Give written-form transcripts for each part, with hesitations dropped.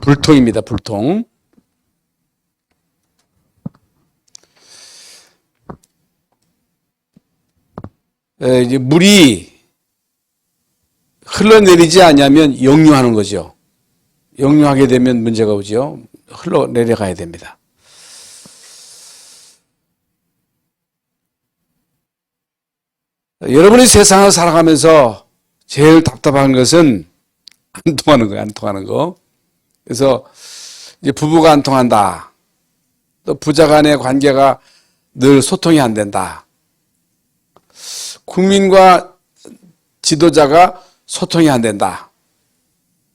불통입니다. 불통. 이제 물이 흘러내리지 않으면 역류하는 거죠. 역류하게 되면 문제가 오죠. 흘러내려가야 됩니다. 여러분이 세상을 살아가면서 제일 답답한 것은 안 통하는 거예요. 안 통하는 거. 그래서 이제 부부가 안 통한다. 또 부자 간의 관계가 늘 소통이 안 된다. 국민과 지도자가 소통이 안 된다.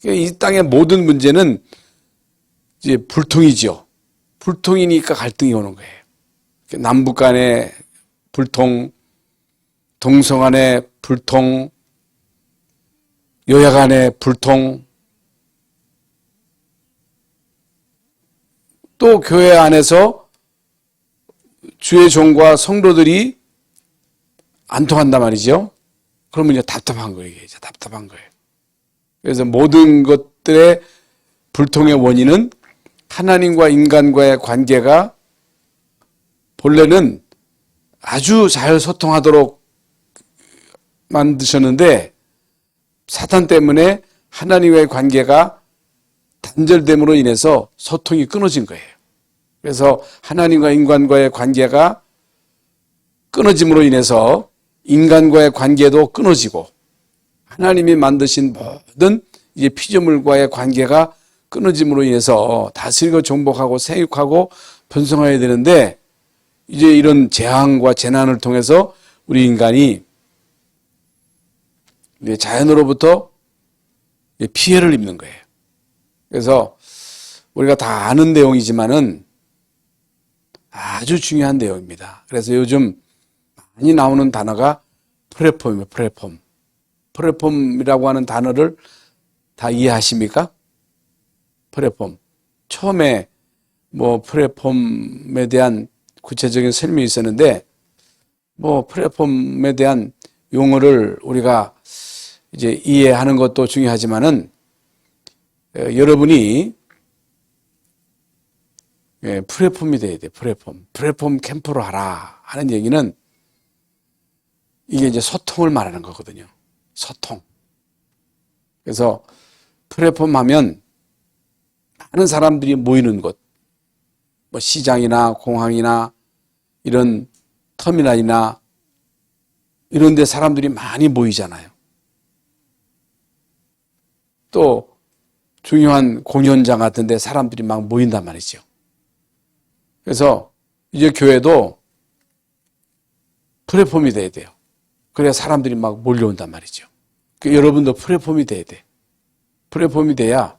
이 땅의 모든 문제는 이제 불통이죠. 불통이니까 갈등이 오는 거예요. 남북 간의 불통, 동성 간의 불통, 여야 간의 불통, 또 교회 안에서 주의 종과 성도들이 안 통한단 말이죠. 그러면 이제 답답한 거예요. 이제 답답한 거예요. 그래서 모든 것들의 불통의 원인은 하나님과 인간과의 관계가 본래는 아주 잘 소통하도록 만드셨는데 사탄 때문에 하나님과의 관계가 단절됨으로 인해서 소통이 끊어진 거예요. 그래서 하나님과 인간과의 관계가 끊어짐으로 인해서 인간과의 관계도 끊어지고 하나님이 만드신 모든 이제 피조물과의 관계가 끊어짐으로 인해서 다스리고 정복하고 생육하고 번성해야 되는데 이제 이런 재앙과 재난을 통해서 우리 인간이 자연으로부터 피해를 입는 거예요. 그래서 우리가 다 아는 내용이지만은 아주 중요한 내용입니다. 그래서 요즘 많이 나오는 단어가 플랫폼이에요. 플랫폼. 플랫폼이라고 하는 단어를 다 이해하십니까? 플랫폼. 처음에 플랫폼에 대한 구체적인 설명이 있었는데 플랫폼에 대한 용어를 우리가 이제 이해하는 것도 중요하지만은 여러분이 플랫폼이 돼야 돼. 플랫폼 캠프로 하라 하는 얘기는 이게 이제 소통을 말하는 거거든요. 소통. 그래서 플랫폼 하면 많은 사람들이 모이는 곳, 시장이나 공항이나 이런 터미널이나 이런 데 사람들이 많이 모이잖아요. 또 중요한 공연장 같은 데 사람들이 막 모인단 말이죠. 그래서 이제 교회도 플랫폼이 돼야 돼요. 그래야 사람들이 막 몰려온단 말이죠. 여러분도 플랫폼이 돼야 돼. 플랫폼이 돼야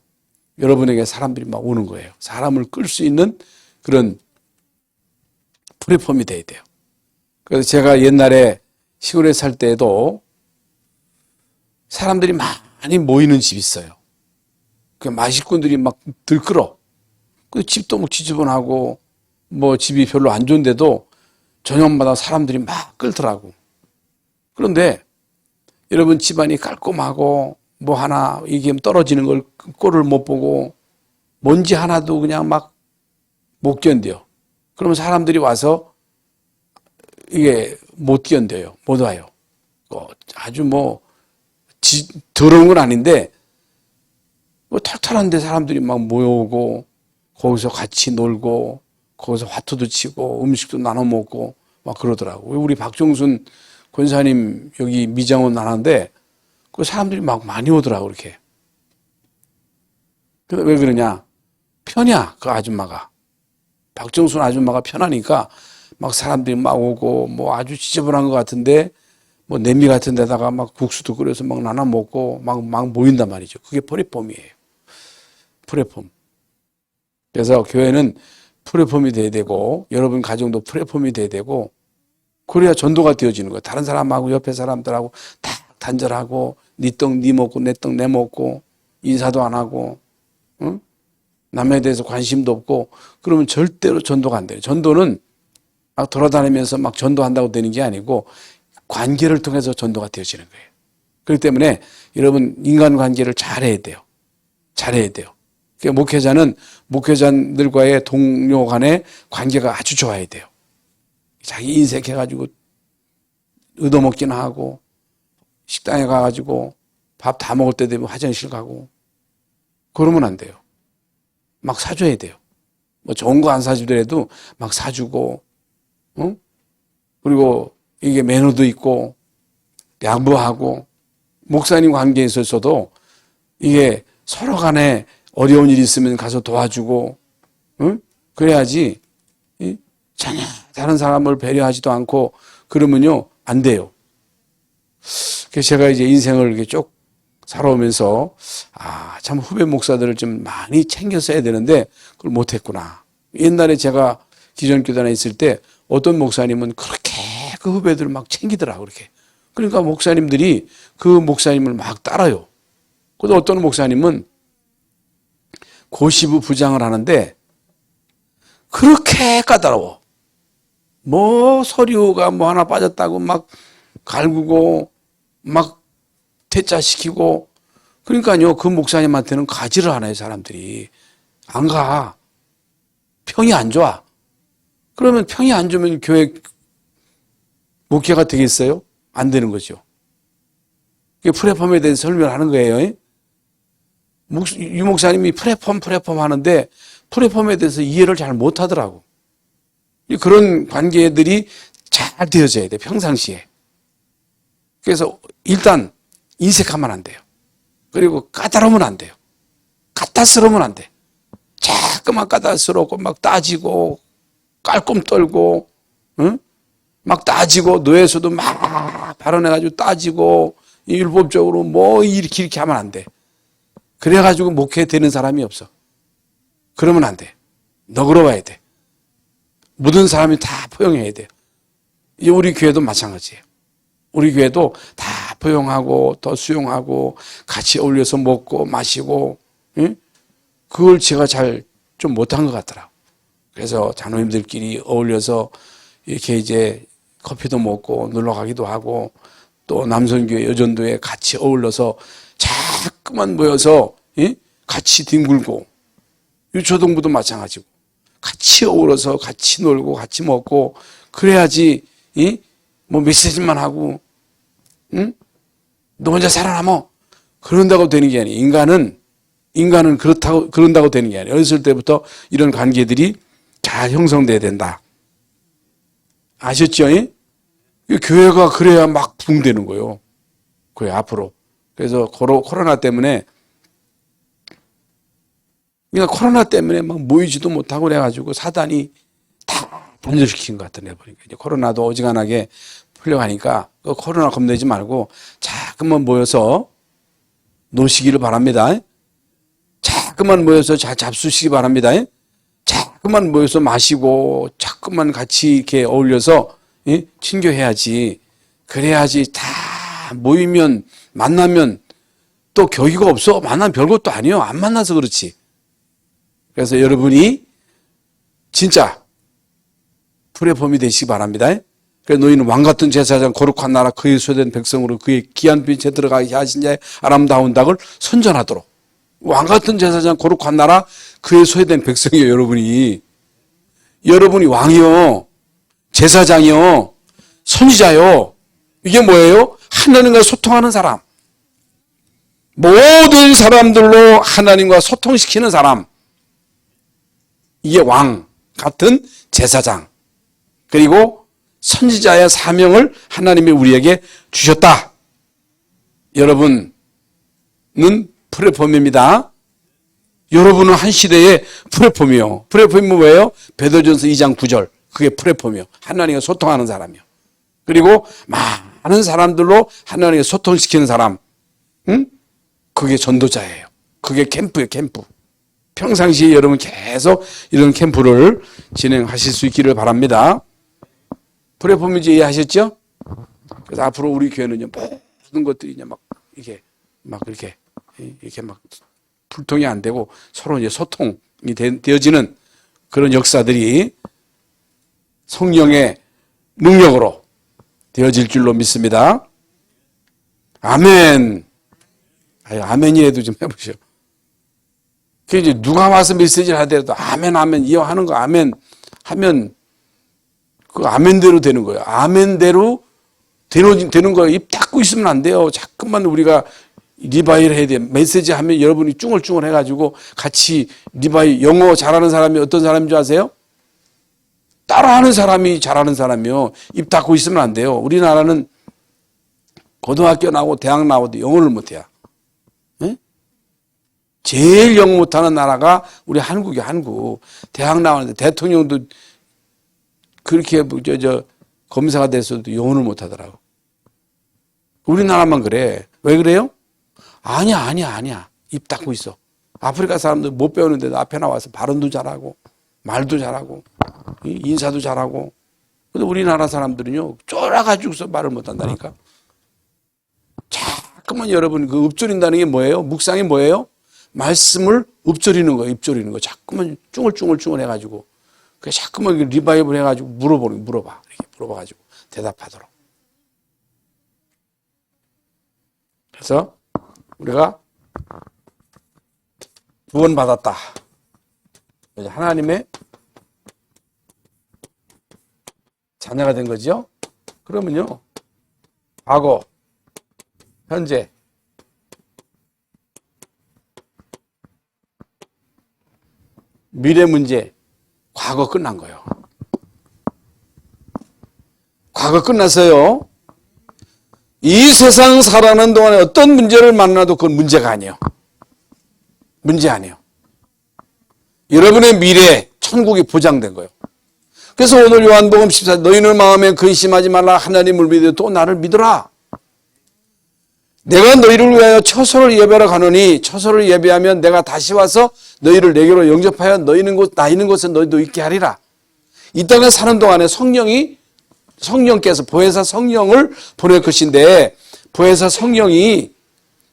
여러분에게 사람들이 막 오는 거예요. 사람을 끌 수 있는 그런 플랫폼이 돼야 돼요. 그래서 제가 옛날에 시골에 살 때에도 사람들이 많이 모이는 집이 있어요. 그 마식꾼들이 막 들끓어. 그 집도 뭐 지저분하고 집이 별로 안 좋은데도 저녁마다 사람들이 막 끌더라고. 그런데 여러분 집안이 깔끔하고 하나 이게 떨어지는 걸 꼴을 못 보고 먼지 하나도 그냥 막 못 견뎌요. 그러면 사람들이 와서 이게 못 견뎌요. 못 와요. 아주 더러운 건 아닌데 털털한데 사람들이 막 모여오고 거기서 같이 놀고 거기서 화투도 치고 음식도 나눠 먹고 막 그러더라고. 우리 박종순 권사님 여기 미장원 나는데 그 사람들이 막 많이 오더라고 그렇게. 근데 왜 그러냐? 편이야 그 아줌마가. 박정순 아줌마가 편하니까 막 사람들이 막 오고 아주 지저분한 것 같은데 냄비 같은 데다가 막 국수도 끓여서 막 나눠 먹고 막 모인단 말이죠. 그게 플랫폼이에요. 플랫폼. 그래서 교회는 플랫폼이 돼야 되고 여러분 가정도 플랫폼이 돼야 되고 그래야 전도가 되어지는 거예요. 다른 사람하고 옆에 사람들하고 다 단절하고 네 떡 네 먹고 내 떡 내 먹고 인사도 안 하고 응? 남에 대해서 관심도 없고 그러면 절대로 전도가 안 돼요. 전도는 막 돌아다니면서 막 전도한다고 되는 게 아니고 관계를 통해서 전도가 되어지는 거예요. 그렇기 때문에 여러분 인간관계를 잘해야 돼요. 잘해야 돼요. 그러니까 목회자는 목회자들과의 동료 간의 관계가 아주 좋아야 돼요. 자기 인색해가지고 얻어먹기나 하고 식당에 가가지고 밥 다 먹을 때 되면 화장실 가고 그러면 안 돼요. 막 사줘야 돼요. 뭐 좋은 거 안 사주더라도 막 사주고, 그리고 이게 매너도 있고 양보하고 목사님 관계에 있어서도 이게 서로 간에 어려운 일이 있으면 가서 도와주고, 그래야지 전혀 다른 사람을 배려하지도 않고 그러면요 안 돼요. 그래서 제가 이제 인생을 이렇게 쭉 살아오면서 참 후배 목사들을 좀 많이 챙겨 써야 되는데 그걸 못했구나. 옛날에 제가 기존교단에 있을 때 어떤 목사님은 그렇게 그 후배들을 막 챙기더라고 그렇게. 그러니까 목사님들이 그 목사님을 막 따라요. 그래서 어떤 목사님은 고시부 부장을 하는데 그렇게 까다로워. 뭐 서류가 뭐 하나 빠졌다고 막 갈구고 막 퇴짜시키고 그러니까요 그 목사님한테는 가지를 않아요 사람들이. 안 가. 평이 안 좋아. 그러면 평이 안 좋으면 교회 목회가 되겠어요? 안 되는 거죠. 프레폼에 대해서 설명을 하는 거예요. 유 목사님이 프레폼 하는데 프레폼에 대해서 이해를 잘 못하더라고. 그런 관계들이 잘 되어져야 돼 평상시에. 그래서 일단 인색하면 안 돼요. 그리고 까다로우면 안 돼요. 까다스러우면 안 돼. 자꾸만 까다스럽고 막 따지고 깔끔 떨고 막 따지고 노예에서도 막 발언해가지고 따지고 율법적으로 뭐 이렇게 하면 안 돼. 그래가지고 목회 되는 사람이 없어. 그러면 안 돼. 너그러워야 돼. 모든 사람이 다 포용해야 돼요. 우리 교회도 마찬가지예요. 우리 교회도 다 포용하고 더 수용하고 같이 어울려서 먹고 마시고 그걸 제가 잘 좀 못한 것 같더라고요. 그래서 장로님들끼리 어울려서 이렇게 이제 커피도 먹고 놀러 가기도 하고 또 남선교회 여전도에 같이 어울려서 자꾸만 모여서 같이 뒹굴고 유초동부도 마찬가지고 같이 어울려서 같이 놀고 같이 먹고 그래야지 뭐 메시지만 하고 너 혼자 살아남어 그런다고 되는 게 아니에요. 인간은 그런다고 되는 게 아니에요. 어렸을 때부터 이런 관계들이 잘 형성돼야 된다. 아셨죠? 교회가 그래야 막 붕되는 거예요. 그래 앞으로. 그래서 코로나 때문에 그러니까 코로나 때문에 막 모이지도 못하고 그래가지고 사단이 다 단절시킨 것 같더라고요. 보니까 이제 코로나도 어지간하게 풀려가니까 코로나 겁내지 말고 자꾸만 모여서 노시기를 바랍니다. 자꾸만 모여서 잘 잡수시기 바랍니다. 자꾸만 모여서 마시고 자꾸만 같이 이렇게 어울려서 친교해야지. 그래야지 다 모이면 만나면 또 교기가 없어. 만나면 별것도 아니에요. 안 만나서 그렇지. 그래서 여러분이 진짜 프레폼이 되시기 바랍니다. 그래서 너희는 왕같은 제사장 거룩한 나라 그의 소유된 백성으로 그의 귀한 빛에 들어가게 하신 자의 아름다운 닭을 선전하도록. 왕같은 제사장 거룩한 나라 그의 소유된 백성이에요. 여러분이 왕이요 제사장이요 선지자요. 이게 뭐예요? 하나님과 소통하는 사람. 모든 사람들로 하나님과 소통시키는 사람. 이게 왕 같은 제사장. 그리고 선지자의 사명을 하나님이 우리에게 주셨다. 여러분은 프레폼입니다. 여러분은 한 시대의 프레폼이요. 프레폼이 뭐예요? 베드로전서 2장 9절. 그게 프레폼이요. 하나님과 소통하는 사람이요. 그리고 많은 사람들로 하나님과 소통시키는 사람. 그게 전도자예요. 그게 캠프예요. 캠프. 평상시에 여러분 계속 이런 캠프를 진행하실 수 있기를 바랍니다. 프레폼인지 이해하셨죠? 그래서 앞으로 우리 교회는요, 모든 것들이 이제 막 이렇게 막 불통이 안 되고 서로 이제 소통이 되어지는 그런 역사들이 성령의 능력으로 되어질 줄로 믿습니다. 아멘. 아멘이라도 좀 해보시오. 그 이제 누가 와서 메시지를 하더라도 아멘, 아멘, 이어하는 거 아멘 하면 그 아멘대로 되는 거예요. 아멘대로 되는 거예요. 입 닫고 있으면 안 돼요. 자꾸만 우리가 리바이를 해야 돼요. 메시지 하면 여러분이 쭝얼쭝얼 해가지고 같이 리바이, 영어 잘하는 사람이 어떤 사람인 줄 아세요? 따라하는 사람이 잘하는 사람이요. 입 닫고 있으면 안 돼요. 우리나라는 고등학교 나오고 대학 나오도 영어를 못해요. 네? 제일 영어 못하는 나라가 우리 한국이에요. 한국. 대학 나오는데 대통령도 그렇게 검사가 됐어도 영어를 못하더라고. 우리나라만 그래. 왜 그래요? 아니야. 입 닫고 있어. 아프리카 사람들 못 배우는데도 앞에 나와서 발음도 잘하고 말도 잘하고 인사도 잘하고. 근데 우리나라 사람들은요 쫄아가지고서 말을 못한다니까. 자꾸만 여러분 그 읊조린다는 게 뭐예요? 묵상이 뭐예요? 말씀을 읊조리는 거예요. 읊조리는 거. 자꾸만 쭝얼쭝얼 해가지고 그 자꾸만 리바이벌 해가지고 물어봐 이렇게 물어봐가지고 대답하도록. 그래서 우리가 구원받았다. 하나님의 자녀가 된 거죠. 그러면요 과거, 현재, 미래 문제, 과거 끝난 거예요. 과거 끝났어요. 이 세상 살아가는 동안에 어떤 문제를 만나도 그건 문제가 아니에요. 문제 아니에요. 여러분의 미래, 천국이 보장된 거예요. 그래서 오늘 요한복음 14 너희는 마음에 근심하지 말라. 하나님을 믿어 또 나를 믿어라. 내가 너희를 위하여 처소를 예배하러 가노니 처소를 예배하면 내가 다시 와서 너희를 내게로 영접하여 나 있는 곳에 너희도 있게 하리라. 이 땅에 사는 동안에 성령께서 보혜사 성령을 보낼 것인데 보혜사 성령이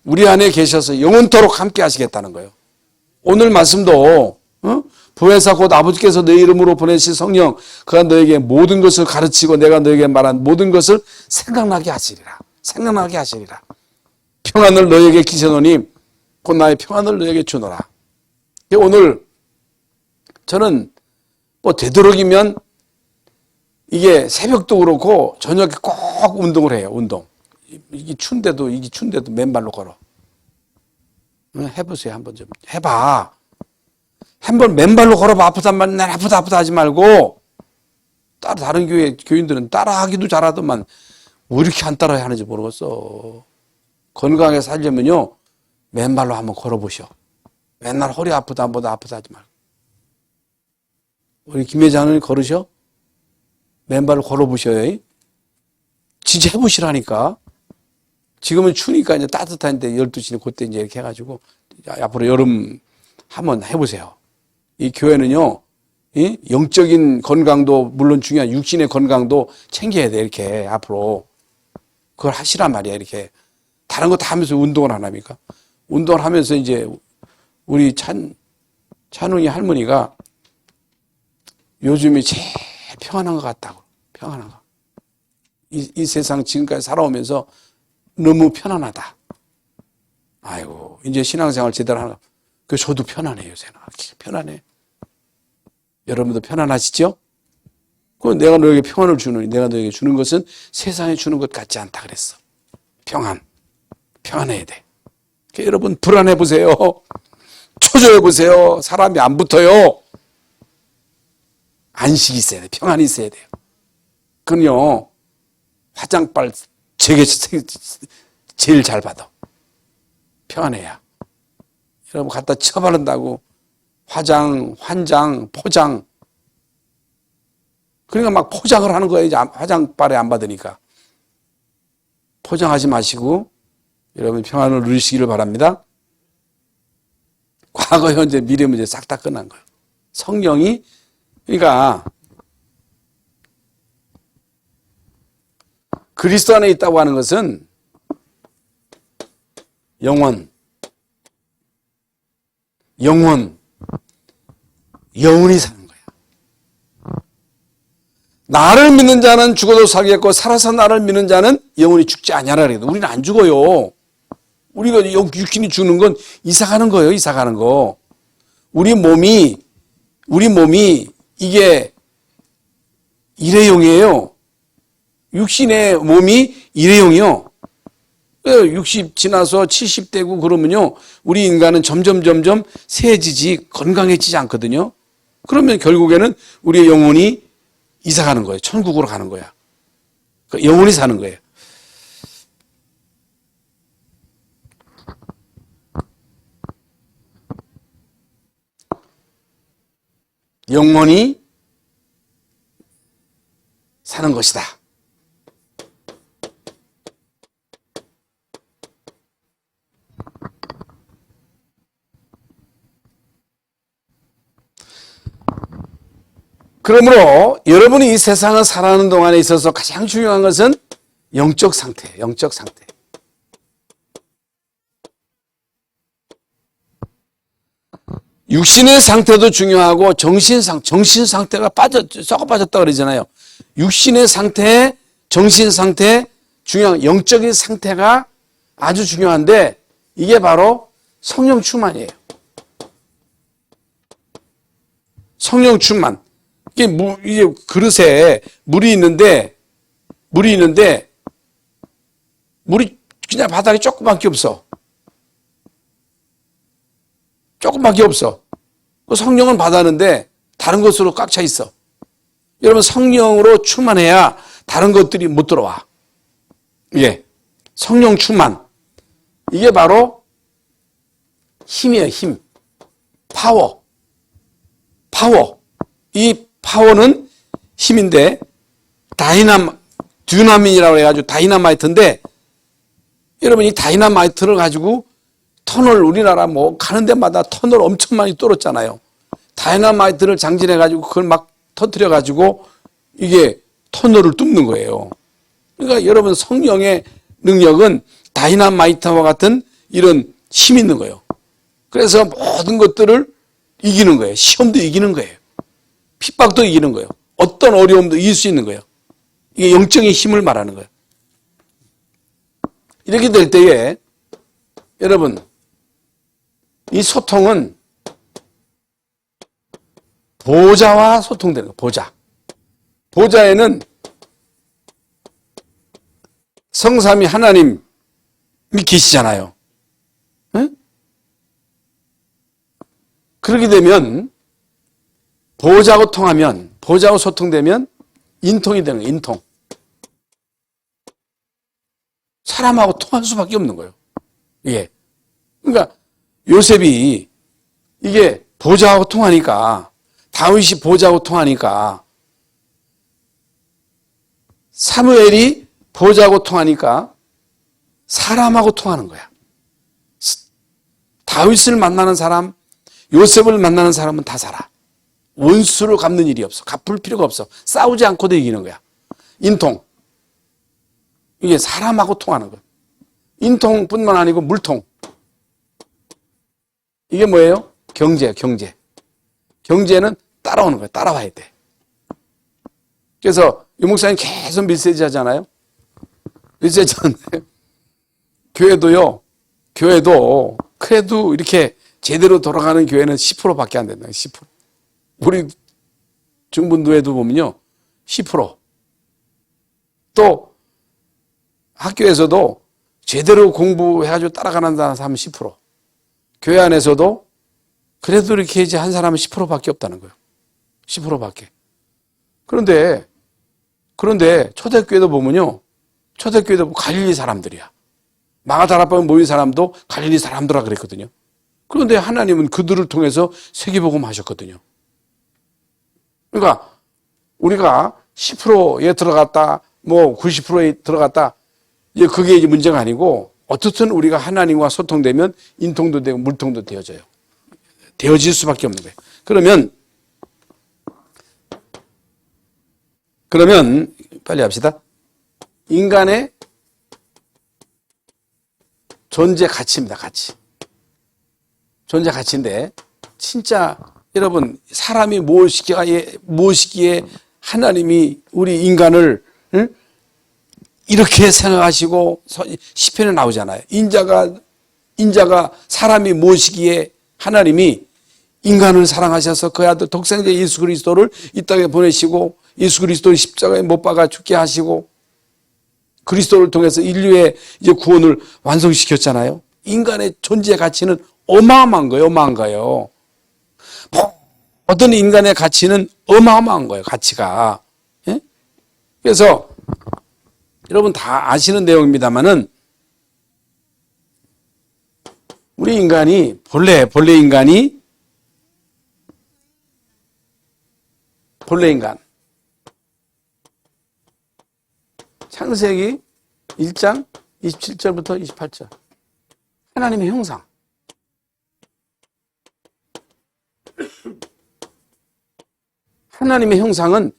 우리 안에 계셔서 영원토록 함께 하시겠다는 거예요. 오늘 말씀도 보혜사 곧 아버지께서 내 이름으로 보내신 성령 그가 너에게 모든 것을 가르치고 내가 너에게 말한 모든 것을 생각나게 하시리라. 생각나게 하시리라. 평안을 너에게 기세노니 곧 나의 평안을 너에게 주노라. 오늘 저는 되도록이면 이게 새벽도 그렇고 저녁에 꼭 운동을 해요. 운동. 이게 추운데도 맨발로 걸어. 해보세요. 한번 좀 해봐. 한번 맨발로 걸어봐. 아프단 말, 난 아프다 하지 말고 다른 교회 교인들은 따라하기도 잘하더만 왜 이렇게 안 따라야 하는지 모르겠어. 건강하게 살려면요 맨발로 한번 걸어보셔. 맨날 허리 아프다 하지 말고. 우리 김 회장은 걸으셔? 맨발로 걸어보셔요. 진짜 해보시라니까. 지금은 추우니까 이제 따뜻한데 12시에 그때 이제 이렇게 해가지고 앞으로 여름 한번 해보세요. 이 교회는요, 이 영적인 건강도 물론 중요한 육신의 건강도 챙겨야 돼. 이렇게 앞으로 그걸 하시란 말이야. 이렇게 다른 거 다 하면서 운동을 안 합니까? 운동을 하면서 이제 우리 찬웅이 할머니가 요즘이 제일 평안한 것 같다고. 평안한 거. 이 세상 지금까지 살아오면서 너무 편안하다. 아이고, 이제 신앙생활 제대로 하는 거. 그 저도 편안해요, 생각. 편안해. 여러분도 편안하시죠? 그 내가 너에게 평안을 주노니 내가 너에게 주는 것은 세상에 주는 것 같지 않다 그랬어. 평안해야 돼. 그러니까 여러분 불안해 보세요. 초조해 보세요. 사람이 안 붙어요. 안식이 있어야 돼. 평안이 있어야 돼요. 그건요, 화장빨 제일 잘 받아. 평안해야. 여러분 갖다 쳐바른다고 화장, 환장, 포장. 그러니까 막 포장을 하는 거예요. 이제 화장빨에 안 받으니까. 포장하지 마시고 여러분 평안을 누리시기를 바랍니다. 과거, 현재, 미래 문제 싹 다 끝난 거예요. 성령이, 그러니까 그리스도 안에 있다고 하는 것은 영원히 사는 거야. 나를 믿는 자는 죽어도 살겠고 살아서 나를 믿는 자는 영원히 죽지 아니하라 그래도 우리는 안 죽어요. 우리가 육신이 죽는 건 이사 가는 거예요. 이사 가는 거. 우리 몸이 이게 일회용이에요. 육신의 몸이 일회용이요. 60 지나서 70 되고 그러면요, 우리 인간은 점점 세해지지 건강해지지 않거든요. 그러면 결국에는 우리의 영혼이 이사 가는 거예요. 천국으로 가는 거야. 영혼이 사는 거예요. 영혼이 사는 것이다. 그러므로 여러분이 이 세상을 살아가는 동안에 있어서 가장 중요한 것은 영적 상태, 영적 상태. 육신의 상태도 중요하고 정신 상태가 썩어 빠졌다 그러잖아요. 육신의 상태, 정신 상태, 중요한 영적인 상태가 아주 중요한데 이게 바로 성령 충만이에요. 성령 충만. 이게 그릇에 물이 있는데 물이 그냥 바닥에 조금밖에 없어. 조금밖에 없어. 성령은 받았는데 다른 것으로 꽉 차 있어. 여러분, 성령으로 충만해야 다른 것들이 못 들어와. 예, 성령 충만. 이게 바로 힘이에요. 힘. 파워. 이 파워는 힘인데 듀나민이라고 해가지고 다이나마이트인데, 여러분 이 다이나마이트를 가지고 터널, 우리나라 뭐 가는 데마다 터널 엄청 많이 뚫었잖아요. 다이나마이트를 장진해가지고 그걸 막 터뜨려가지고 이게 터널을 뚫는 거예요. 그러니까 여러분, 성령의 능력은 다이나마이트와 같은 이런 힘이 있는 거예요. 그래서 모든 것들을 이기는 거예요. 시험도 이기는 거예요. 핍박도 이기는 거예요. 어떤 어려움도 이길 수 있는 거예요. 이게 영적인 힘을 말하는 거예요. 이렇게 될 때에 여러분, 이 소통은 보좌와 소통되는 거예요. 보좌. 보좌에는 성삼위 하나님이 계시잖아요. 응? 그렇게 되면 보좌하고 통하면, 보좌하고 소통되면 인통이 되는 거예요. 인통. 사람하고 통할 수밖에 없는 거예요. 예. 그러니까 요셉이 이게 보좌하고 통하니까, 다윗이 보좌하고 통하니까, 사무엘이 보좌하고 통하니까 사람하고 통하는 거야. 다윗을 만나는 사람, 요셉을 만나는 사람은 다 살아. 원수를 갚는 일이 없어. 갚을 필요가 없어. 싸우지 않고도 이기는 거야. 인통. 이게 사람하고 통하는 거야. 인통뿐만 아니고 물통. 이게 뭐예요? 경제예요, 경제. 경제는 따라오는 거예요. 따라와야 돼. 그래서 유 목사님 계속 메시지 하잖아요. 메시지 하는데 교회도 그래도 이렇게 제대로 돌아가는 교회는 10%밖에 안 된다. 10%. 우리 중분도에도 보면요, 10%. 또 학교에서도 제대로 공부해가지고 따라가는 사람은 10%. 교회 안에서도 그래도 이렇게 이제 한 사람은 10%밖에 없다는 거예요. 10%밖에. 그런데 초대교회도 보면요, 초대교회도 갈릴리 사람들이야. 마가다락방에 모인 사람도 갈릴리 사람들이라 그랬거든요. 그런데 하나님은 그들을 통해서 세계복음 하셨거든요. 그러니까 우리가 10%에 들어갔다, 뭐 90%에 들어갔다, 이제 그게 이제 문제가 아니고, 어떻든 우리가 하나님과 소통되면 인통도 되고 물통도 되어져요. 되어질 수밖에 없는 거예요. 그러면 빨리 합시다. 인간의 존재 가치입니다. 가치. 존재 가치인데, 진짜 여러분, 사람이 무엇이기에 하나님이 우리 인간을, 응? 이렇게 생각하시고 시편에 나오잖아요. 인자가 사람이 무엇이기에 하나님이 인간을 사랑하셔서 그 아들 독생자 예수 그리스도를 이 땅에 보내시고 예수 그리스도를 십자가에 못 박아 죽게 하시고 그리스도를 통해서 인류의 이제 구원을 완성시켰잖아요. 인간의 존재 가치는 어마어마한 거예요. 어마어마한 거예요. 모든 인간의 가치는 어마어마한 거예요. 가치가. 예? 그래서 여러분 다 아시는 내용입니다만은 우리 인간이 본래 인간 창세기 1장 27절부터 28절 하나님의 형상 하나님의 형상은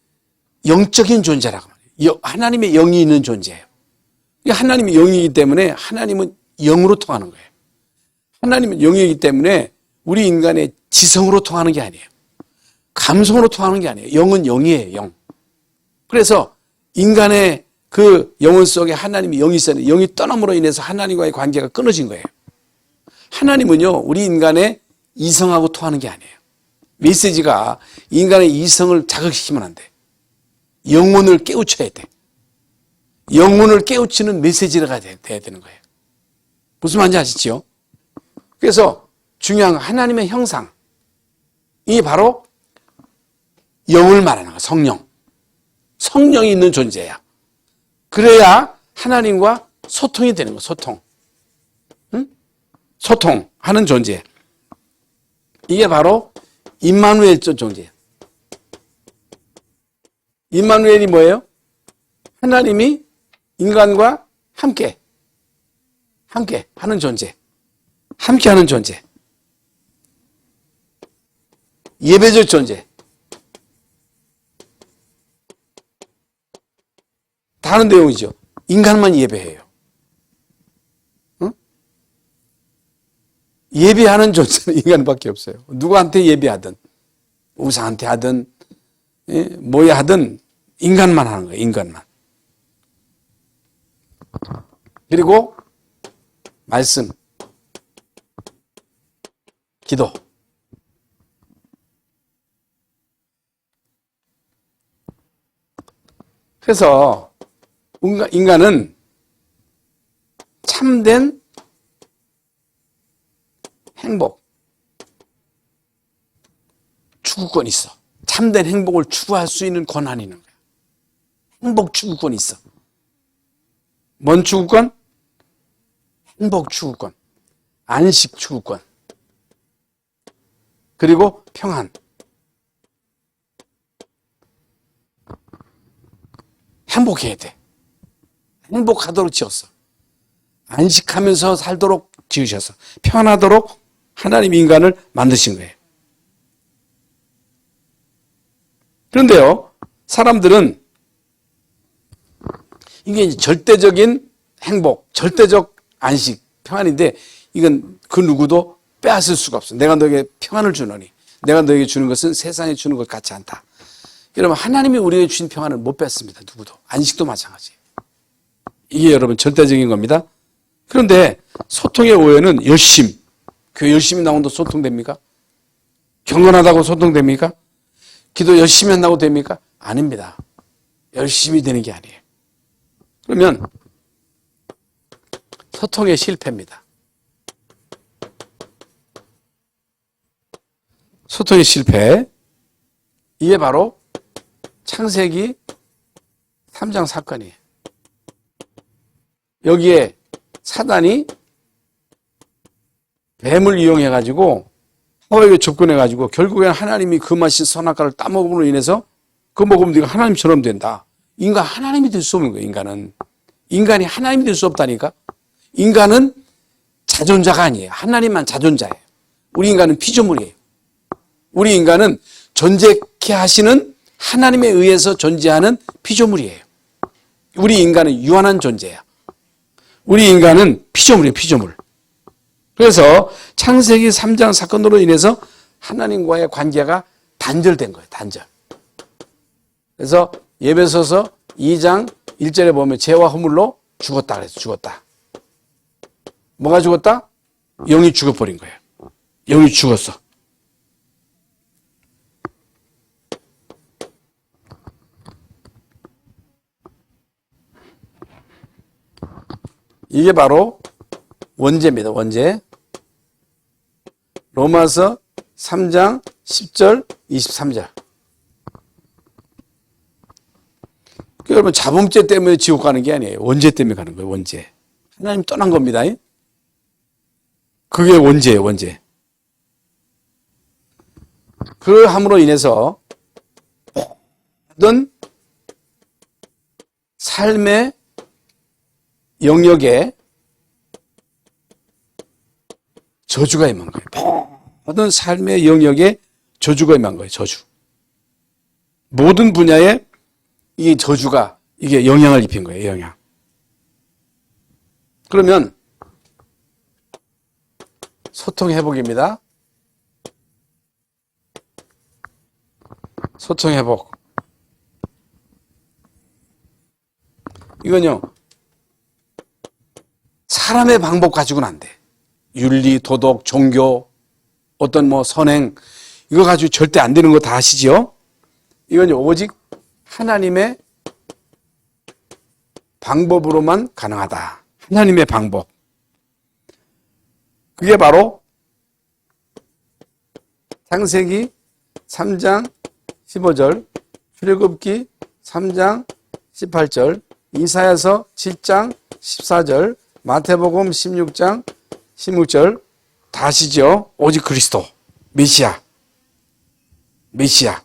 영적인 존재라고 말해요. 하나님의 영이 있는 존재예요. 하나님의 영이기 때문에 하나님은 영으로 통하는 거예요. 하나님은 영이기 때문에 우리 인간의 지성으로 통하는 게 아니에요. 감성으로 통하는 게 아니에요. 영은 영이에요. 영. 그래서 인간의 그 영혼 속에 하나님의 영이 있었는데 영이 떠남으로 인해서 하나님과의 관계가 끊어진 거예요. 하나님은요 우리 인간의 이성하고 통하는 게 아니에요. 메시지가 인간의 이성을 자극시키면 안 돼. 영혼을 깨우쳐야 돼. 영혼을 깨우치는 메시지가 돼야 되는 거예요. 무슨 말인지 아시죠? 그래서 중요한 건 하나님의 형상이 바로 영을 말하는 거야. 성령. 성령이 있는 존재야. 그래야 하나님과 소통이 되는 거야. 소통. 응? 소통하는 존재. 이게 바로 임마누엘 존재. 임마누엘이 뭐예요? 하나님이 인간과 함께 하는 존재. 함께 하는 존재. 예배적 존재. 다른 내용이죠. 인간만 예배해요. 응? 예배하는 존재는 인간밖에 없어요. 누구한테 예배하든 우상한테 하든 뭐야 하든 인간만 하는 거예요. 인간만. 그리고 말씀, 기도. 그래서 인간은 참된 행복, 추구권이 있어. 참된 행복을 추구할 수 있는 권한이 있는 거야. 행복 추구권이 있어. 뭔 추구권? 행복 추구권, 안식 추구권, 그리고 평안. 행복해야 돼. 행복하도록 지었어. 안식하면서 살도록 지으셔서 평안하도록 하나님 인간을 만드신 거예요. 그런데요, 사람들은 이게 절대적인 행복, 절대적 안식, 평안인데 이건 그 누구도 빼앗을 수가 없어. 내가 너에게 평안을 주노니 내가 너에게 주는 것은 세상에 주는 것 같지 않다. 여러분 하나님이 우리에게 주신 평안을 못 뺐습니다. 누구도. 안식도 마찬가지예요. 이게 여러분 절대적인 겁니다. 그런데 소통의 오해는 열심. 교회 열심히 나온다고 소통됩니까? 경건하다고 소통됩니까? 기도 열심히 한다고 됩니까? 아닙니다. 열심히 되는 게 아니에요. 그러면 소통의 실패입니다. 소통의 실패. 이게 바로 창세기 3장 사건이에요. 여기에 사단이 뱀을 이용해가지고 하와에게 접근해가지고 결국엔 하나님이 금하신 선악과를 따먹음으로 인해서 그거 먹으면 네가 하나님처럼 된다. 인간 하나님이 될 수 없는 거예요. 인간이 하나님이 될 수 없다니까. 인간은 자존자가 아니에요. 하나님만 자존자예요. 우리 인간은 피조물이에요. 우리 인간은 존재케 하시는 하나님에 의해서 존재하는 피조물이에요. 우리 인간은 유한한 존재야. 우리 인간은 피조물이에요. 피조물. 그래서 창세기 3장 사건으로 인해서 하나님과의 관계가 단절된 거예요. 단절. 그래서 에베소서 2장 1절에 보면 죄와 허물로 죽었다 그래서 죽었다. 뭐가 죽었다? 영이 죽어버린 거예요. 영이 죽었어. 이게 바로 원죄입니다. 원죄. 로마서 3장 10절 23절. 여러분 자범죄 때문에 지옥 가는 게 아니에요. 원죄 때문에 가는 거예요. 원죄. 하나님 떠난 겁니다. 그게 원죄예요. 원죄. 그함으로 인해서 모든 삶의 영역에 저주가 임한 거예요. 모든 삶의 영역에 저주가 임한 거예요. 저주. 모든 분야에 이 저주가 이게 영향을 입힌 거예요. 영향. 그러면 소통 회복입니다. 소통 회복. 이건요. 사람의 방법 가지고는 안 돼. 윤리, 도덕, 종교, 어떤 선행 이거 가지고 절대 안 되는 거 다 아시죠? 이건요. 오직 하나님의 방법으로만 가능하다. 하나님의 방법. 그게 바로 창세기 3장 15절, 출애굽기 3장 18절, 이사야서 7장 14절, 마태복음 16장 16절 다 아시죠? 오직 그리스도, 메시아. 메시아.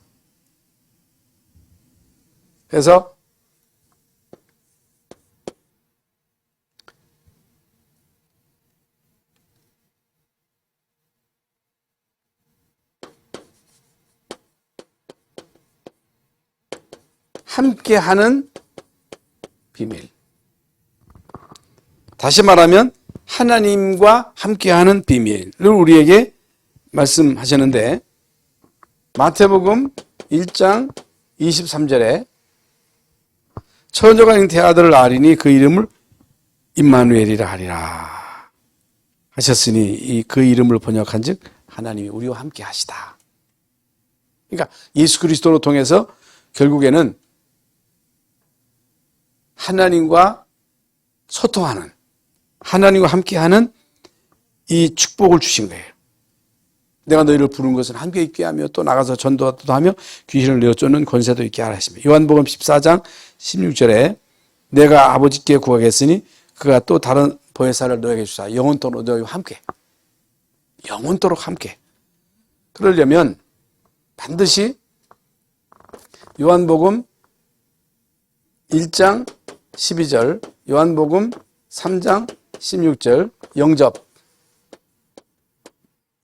그래서 함께하는 비밀. 다시 말하면 하나님과 함께하는 비밀을 우리에게 말씀하셨는데 마태복음 1장 23절에 처녀가 잉태 아들을 낳으리니 그 이름을 임마누엘이라 하리라 하셨으니 이 그 이름을 번역한 즉 하나님이 우리와 함께 하시다. 그러니까 예수 그리스도로 통해서 결국에는 하나님과 소통하는, 하나님과 함께하는 이 축복을 주신 거예요. 내가 너희를 부른 것은 함께 있게 하며 또 나가서 전도도 하며 귀신을 내어쫓는 권세도 있게 하라 하시며 요한복음 14장 16절에 내가 아버지께 구하겠으니 그가 또 다른 보혜사를 너에게 주사 영원토록 너희와 함께, 영원토록 함께. 그러려면 반드시 요한복음 1장 12절, 요한복음 3장 16절 영접,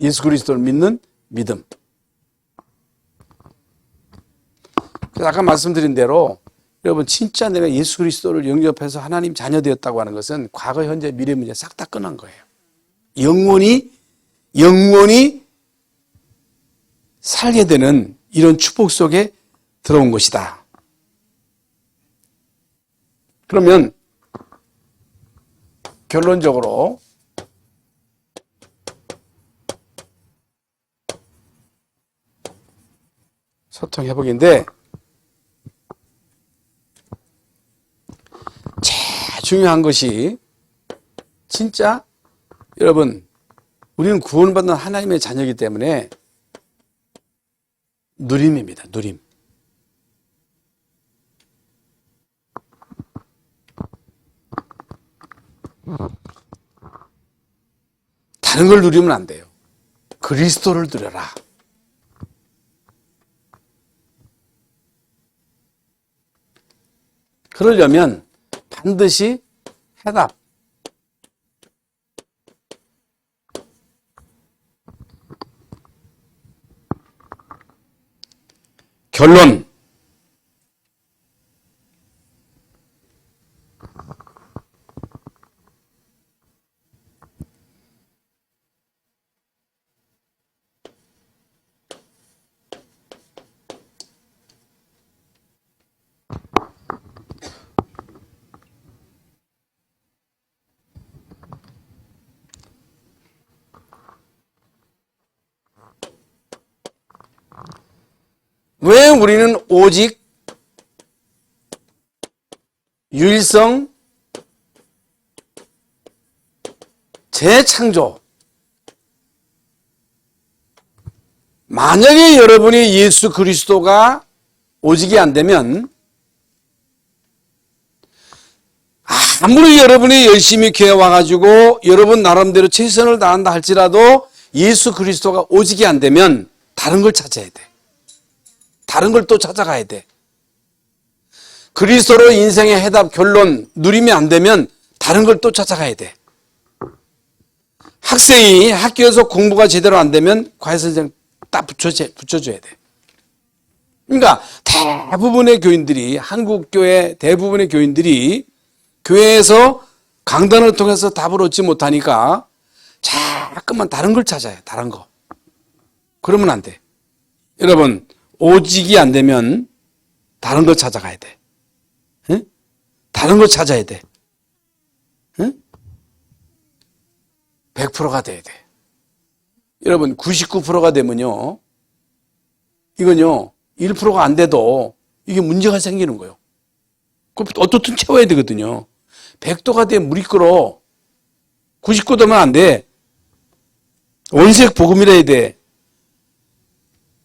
예수 그리스도를 믿는 믿음. 그래서 아까 말씀드린 대로 여러분 진짜 내가 예수 그리스도를 영접해서 하나님 자녀 되었다고 하는 것은 과거, 현재, 미래 문제 싹 다 끝난 거예요. 영원히 살게 되는 이런 축복 속에 들어온 것이다. 그러면 결론적으로 소통 회복인데 제일 중요한 것이 진짜 여러분 우리는 구원받는 하나님의 자녀이기 때문에 누림입니다. 누림. 다른 걸 누리면 안 돼요. 그리스도를 누려라. 그러려면 반드시 해답. 결론. 왜 우리는 오직 유일성 재창조. 만약에 여러분이 예수 그리스도가 오직이 안 되면 아무리 여러분이 열심히 교회 와가지고 여러분 나름대로 최선을 다한다 할지라도 예수 그리스도가 오직이 안 되면 다른 걸 찾아야 돼. 다른 걸 또 찾아가야 돼. 그리스도로 인생의 해답, 결론 누리면 안 되면 다른 걸 또 찾아가야 돼. 학생이 학교에서 공부가 제대로 안 되면 과외선생 딱 붙여줘야 돼. 그러니까 대부분의 교인들이, 한국교회 대부분의 교인들이 교회에서 강단을 통해서 답을 얻지 못하니까 자꾸만 다른 걸 찾아요. 다른 거. 그러면 안 돼. 여러분, 오직이 안 되면 다른 걸 찾아가야 돼. 응? 다른 걸 찾아야 돼. 응? 100%가 돼야 돼. 여러분, 99%가 되면요, 이건요, 1%가 안 돼도 이게 문제가 생기는 거예요. 그럼 어떻든 채워야 되거든요. 100도가 돼 물이 끓어. 99도면 안 돼. 원색 복음이라 해야 돼.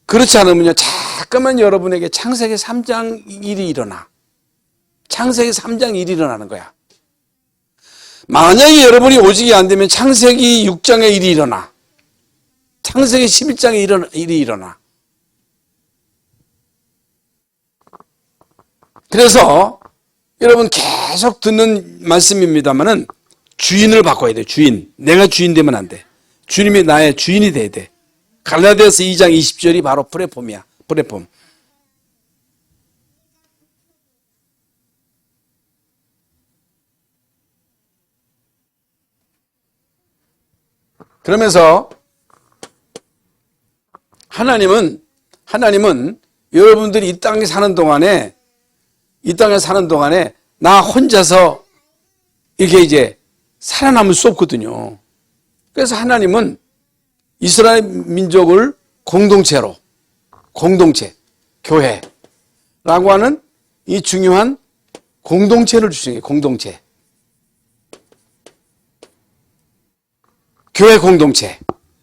그렇지 않으면요, 잠깐만 여러분에게 창세기 3장 1이 일어나. 창세기 3장 1이 일어나는 거야. 만약에 여러분이 오직이 안 되면 창세기 6장의 일이 일어나. 창세기 11장의 일이 일어나. 그래서 여러분 계속 듣는 말씀입니다만은 주인을 바꿔야 돼. 주인. 내가 주인 되면 안 돼. 주님이 나의 주인이 돼야 돼. 갈라디아서 2장 20절이 바로 플랫폼이야. 플랫폼. 그러면서 하나님은 여러분들이 이 땅에 사는 동안에 나 혼자서 이렇게 이제 살아남을 수 없거든요. 그래서 하나님은 이스라엘 민족을 공동체, 교회라고 하는 이 중요한 공동체를 주시는 거예요. 공동체. 교회 공동체.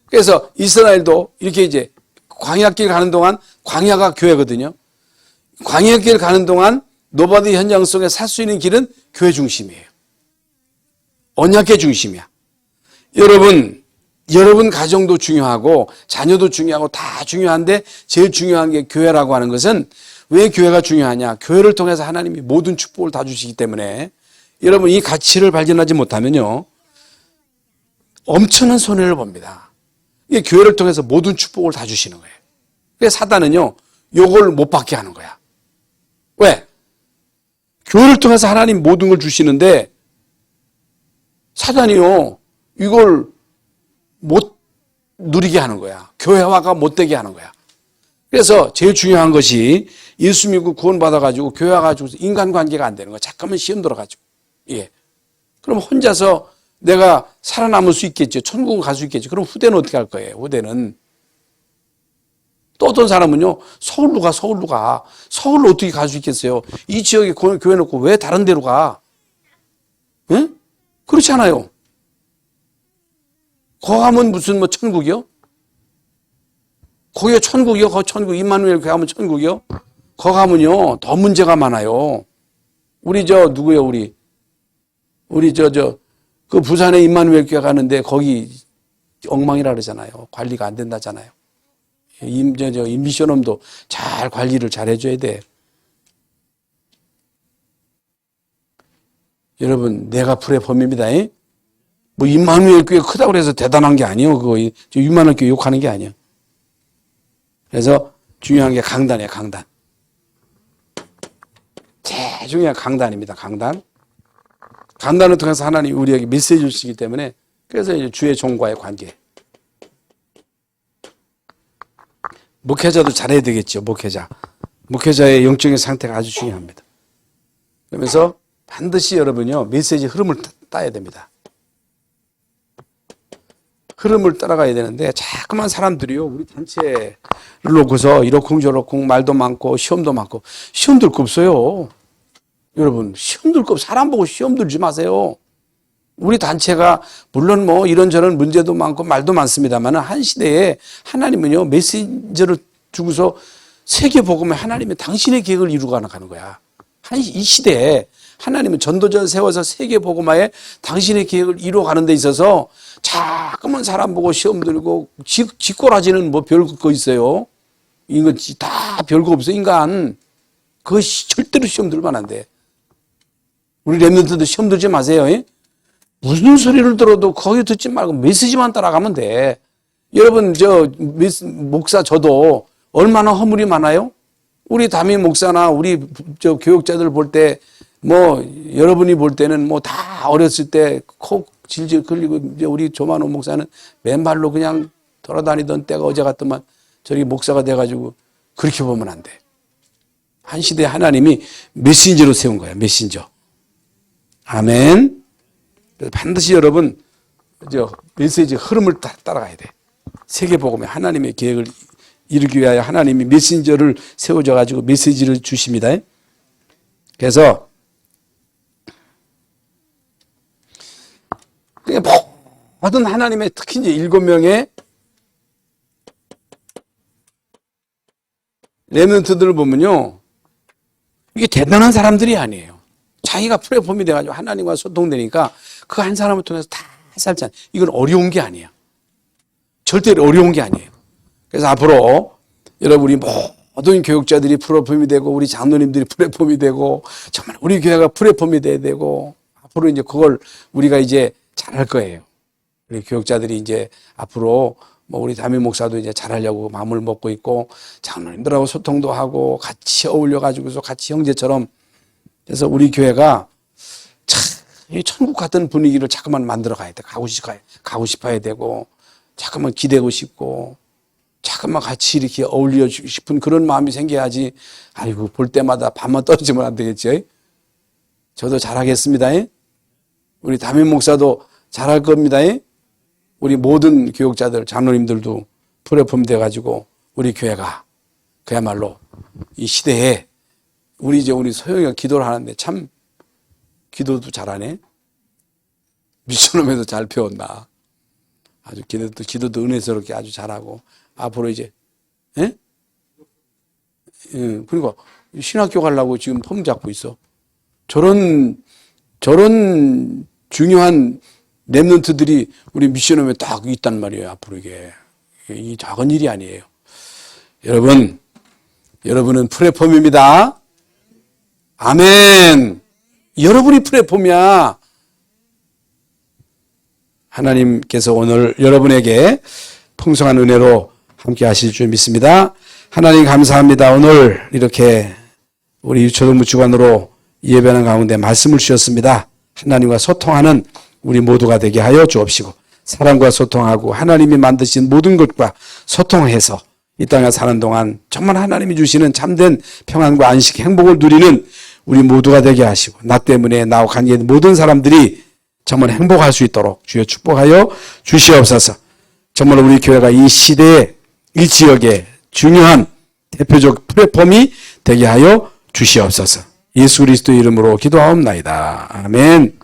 그래서 이스라엘도 이렇게 이제 광야길 가는 동안 광야가 교회거든요. 광야길 가는 동안 노바드 현장 속에 살 수 있는 길은 교회 중심이에요. 언약계 중심이야. 여러분 가정도 중요하고 자녀도 중요하고 다 중요한데 제일 중요한 게 교회라고 하는 것은 왜 교회가 중요하냐? 교회를 통해서 하나님이 모든 축복을 다 주시기 때문에 여러분 이 가치를 발견하지 못하면요, 엄청난 손해를 봅니다. 이게 교회를 통해서 모든 축복을 다 주시는 거예요. 그래서 사단은요, 요걸 못 받게 하는 거야. 왜? 교회를 통해서 하나님 모든 걸 주시는데 사단이요, 이걸 못 누리게 하는 거야. 교회화가 못 되게 하는 거야. 그래서 제일 중요한 것이 예수 믿고 구원받아가지고 교회와가지고 인간관계가 안 되는 거야. 잠깐만 시험 들어가지고. 예. 그럼 혼자서 내가 살아남을 수 있겠죠. 천국은 갈 수 있겠죠. 그럼 후대는 어떻게 할 거예요? 후대는. 또 어떤 사람은요, 서울로 가. 서울로 어떻게 갈 수 있겠어요? 이 지역에 교회 놓고 왜 다른 데로 가? 응? 그렇지 않아요. 거 가면 무슨 뭐 천국이요? 거기가 천국이요? 거기 천국, 임마누엘 교회 가면 천국이요? 거 가면요, 더 문제가 많아요. 우리 누구요? 그 부산에 임마누엘 교회 가는데 거기 엉망이라 그러잖아요. 관리가 안 된다잖아요. 임미션홈도 잘 관리를 잘 해줘야 돼. 여러분, 내가 플랫폼입니다. 뭐 임마누엘 교회 크다고 해서 대단한 게 아니에요. 그거 임마누엘 교회 욕하는 게 아니에요. 그래서 중요한 게 강단이에요. 강단. 제일 중요한 강단입니다. 강단. 강단을 통해서 하나님이 우리에게 메시지를 주시기 때문에, 그래서 이제 주의 종과의 관계. 목회자도 잘해야 되겠죠. 목회자의 영적인 상태가 아주 중요합니다. 그러면서 반드시 여러분요, 메시지 흐름을 따야 됩니다. 흐름을 따라가야 되는데 자꾸만 사람들이요, 우리 단체를 놓고서 이러쿵저러쿵 말도 많고 시험도 많고, 시험 들 거 없어요. 여러분, 시험 들 거, 사람 보고 시험 들지 마세요. 우리 단체가 물론 뭐 이런저런 문제도 많고 말도 많습니다만 한 시대에 하나님은요 메시저를 주고서 세계 복음에 하나님이 당신의 계획을 이루고 나가는 거야. 이 시대에 하나님은 전도전 세워서 세계 복음화에 당신의 계획을 이루어가는 데 있어서 자꾸만 사람 보고 시험 들고 짓꼬라지는 뭐 별거 있어요. 이거 다 별거 없어. 인간 그거 절대로 시험 들면 안 돼. 우리 랩런트도 시험 들지 마세요. 무슨 소리를 들어도 거기 듣지 말고 메시지만 따라가면 돼. 여러분 목사 저도 얼마나 허물이 많아요? 우리 담임 목사나 우리 교육자들 볼 때 뭐 여러분이 볼 때는 뭐 다 어렸을 때 코 질질 흘리고 이제 우리 조만호 목사는 맨발로 그냥 돌아다니던 때가 어제 같더만 저기 목사가 돼가지고 그렇게 보면 안 돼. 한 시대에 하나님이 메신저로 세운 거야. 메신저. 아멘. 반드시 여러분 메시지 흐름을 따라가야 돼. 세계복음에 하나님의 계획을 이루기 위하여 하나님이 메신저를 세워져 가지고 메시지를 주십니다. 그래서 모든 하나님의 특히 이제 7명의 렘넌트들을 보면요, 이게 대단한 사람들이 아니에요. 자기가 플랫폼이 돼가지고 하나님과 소통되니까 그 한 사람을 통해서 다 살잖아요. 이건 어려운 게 아니에요. 절대 어려운 게 아니에요. 그래서 앞으로 여러분 우리 모든 교육자들이 플랫폼이 되고 우리 장로님들이 플랫폼이 되고 정말 우리 교회가 플랫폼이 돼야 되고 앞으로 이제 그걸 우리가 이제 잘할 거예요. 우리 교육자들이 이제 앞으로 뭐 우리 담임 목사도 이제 잘하려고 마음을 먹고 있고 장로님들하고 소통도 하고 같이 어울려 가지고서 같이 형제처럼 그래서 우리 교회가 참 천국 같은 분위기를 자꾸만 만들어 가야 돼. 가고 싶어야 되고 자꾸만 기대고 싶고 자꾸만 같이 이렇게 어울려 주고 싶은 그런 마음이 생겨야지. 아이고 볼 때마다 밥만 떨어지면 안 되겠죠. 저도 잘하겠습니다. 우리 담임 목사도 잘할 겁니다. 우리 모든 교육자들, 장로님들도 플랫폼 돼가지고 우리 교회가 그야말로 이 시대에 우리 소영이가 기도를 하는데 참 기도도 잘하네. 미션홈에도 잘 배웠나. 아주 기도도 은혜스럽게 아주 잘하고 앞으로 이제 그러니까 신학교 가려고 지금 폼 잡고 있어. 저런 중요한 렘넌트들이 우리 미션홈에 딱 있단 말이에요. 앞으로 이 작은 일이 아니에요. 여러분은 플랫폼입니다. 아멘. 여러분이 플랫폼이야. 하나님께서 오늘 여러분에게 풍성한 은혜로 함께 하실 줄 믿습니다. 하나님 감사합니다. 오늘 이렇게 우리 유초동부 주관으로 예배하는 가운데 말씀을 주셨습니다. 하나님과 소통하는 우리 모두가 되게 하여 주옵시고 사람과 소통하고 하나님이 만드신 모든 것과 소통해서 이 땅에 사는 동안 정말 하나님이 주시는 참된 평안과 안식, 행복을 누리는 우리 모두가 되게 하시고 나 때문에 나와 관계된 모든 사람들이 정말 행복할 수 있도록 주여 축복하여 주시옵소서. 정말 우리 교회가 이 시대에 이 지역에 중요한 대표적 플랫폼이 되게 하여 주시옵소서. 예수 그리스도 이름으로 기도하옵나이다. 아멘.